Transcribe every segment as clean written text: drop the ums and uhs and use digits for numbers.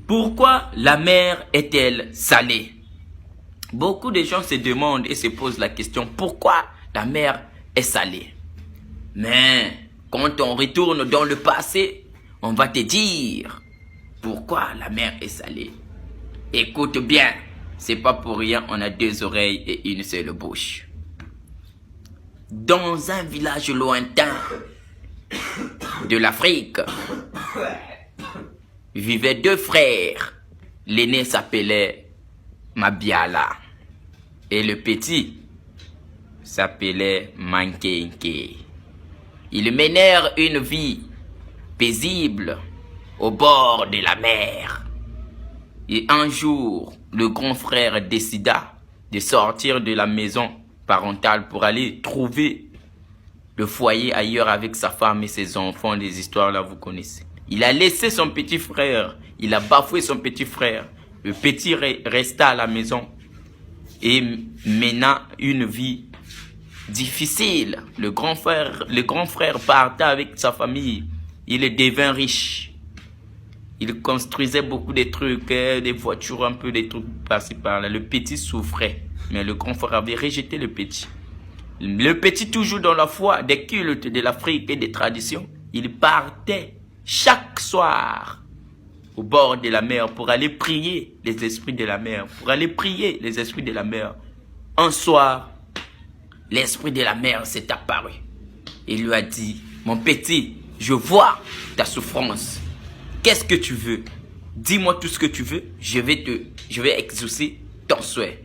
Pourquoi la mer est-elle salée? Beaucoup de gens se demandent et se posent la question, pourquoi la mer est salée? Mais quand on retourne dans le passé, on va te dire pourquoi la mer est salée. Écoute bien, c'est pas pour rien, on a deux oreilles et une seule bouche. Dans un village lointain de l'Afrique, vivaient deux frères. L'aîné s'appelait Mabiala et le petit s'appelait Mankenke. Ils menèrent une vie paisible au bord de la mer. Et un jour, le grand frère décida de sortir de la maison parentale pour aller trouver le foyer ailleurs avec sa femme et ses enfants. Les histoires là, vous connaissez. Il a laissé son petit frère, il a bafoué son petit frère. Le petit resta à la maison et mena une vie difficile. Le grand frère partait avec sa famille. Il devint riche. Il construisait beaucoup de trucs, des voitures, un peu des trucs par-ci par-là. Le petit souffrait, mais le grand frère avait rejeté le petit. Le petit, toujours dans la foi des cultes de l'Afrique et des traditions, il partait chaque soir au bord de la mer pour aller prier les esprits de la mer. Un soir, l'esprit de la mer s'est apparu. Il lui a dit, mon petit, je vois ta souffrance. Qu'est-ce que tu veux? Dis-moi tout ce que tu veux, je vais exaucer ton souhait.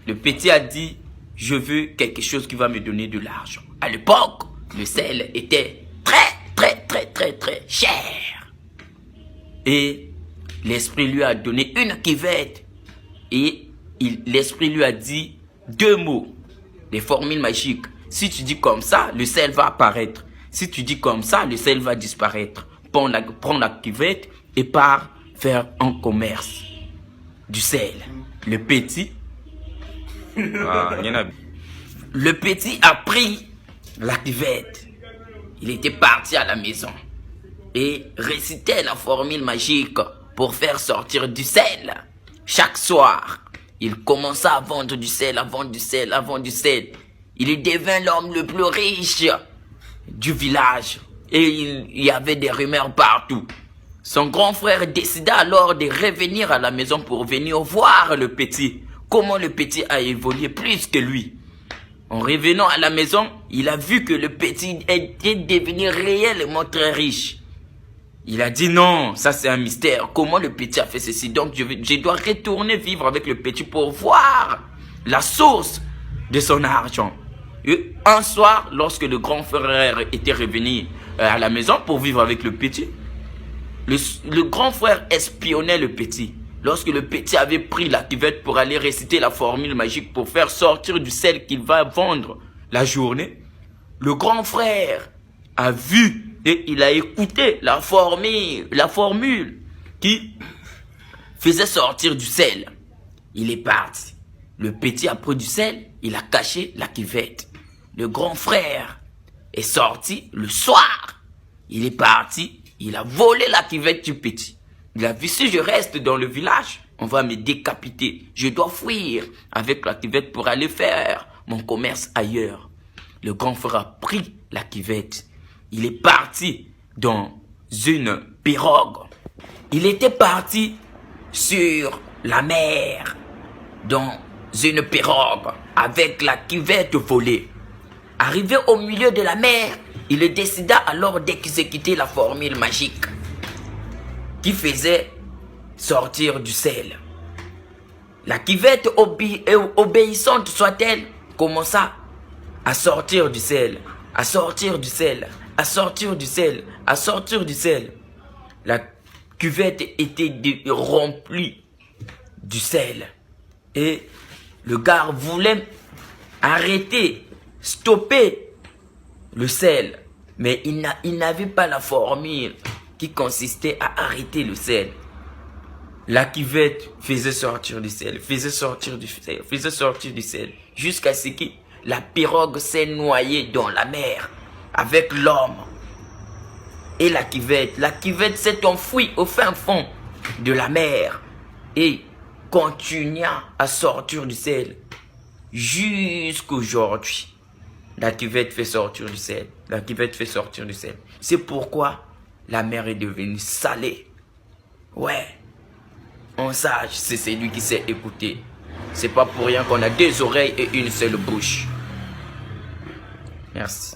Le petit a dit, je veux quelque chose qui va me donner de l'argent. À l'époque, le sel était très cher. Et l'esprit lui a donné une cuvette. Et l'esprit lui a dit deux mots, des formules magiques. Si tu dis comme ça, le sel va apparaître. Si tu dis comme ça, le sel va disparaître. Prends la cuvette et pars faire un commerce du sel. Le petit a pris la cuvette. Il était parti à la maison et récitait la formule magique pour faire sortir du sel. Chaque soir, il commença à vendre du sel, à vendre du sel. Il devint l'homme le plus riche du village et il y avait des rumeurs partout. Son grand frère décida alors de revenir à la maison pour venir voir le petit. Comment le petit a évolué plus que lui. En revenant à la maison, il a vu que le petit était devenu réellement très riche. Il a dit non, ça c'est un mystère. Comment le petit a fait ceci? Donc je dois retourner vivre avec le petit pour voir la source de son argent. Et un soir, lorsque le grand frère était revenu à la maison pour vivre avec le petit, le grand frère espionnait le petit. Lorsque le petit avait pris la cuvette pour aller réciter la formule magique pour faire sortir du sel qu'il va vendre la journée, le grand frère a vu et il a écouté la formule qui faisait sortir du sel. Il est parti. Le petit a pris du sel, il a caché la cuvette. Le grand frère est sorti le soir. Il est parti, il a volé la cuvette du petit. Il a vu, si je reste dans le village, on va me décapiter. Je dois fuir avec la cuvette pour aller faire mon commerce ailleurs. Le grand frère a pris la cuvette. Il est parti dans une pirogue. Il était parti sur la mer, dans une pirogue, avec la cuvette volée. Arrivé au milieu de la mer, il décida alors d'exécuter la formule magique qui faisait sortir du sel. La cuvette obéissante soit-elle commença à sortir du sel, à sortir du sel, à sortir du sel, à sortir du sel. La cuvette était remplie du sel. Et le gars voulait arrêter, stopper le sel. Mais il n'avait pas la formule qui consistait à arrêter le sel. La cuvette faisait sortir du sel, faisait sortir du sel, jusqu'à ce que la pirogue s'est noyée dans la mer avec l'homme. Et la cuvette s'est enfouie au fin fond de la mer et continua à sortir du sel jusqu'aujourd'hui. La cuvette fait sortir du sel. La cuvette fait sortir du sel. C'est pourquoi la mer est devenue salée. Ouais. Un sage, c'est celui qui sait écouter. C'est pas pour rien qu'on a 2 oreilles et une seule bouche. Merci.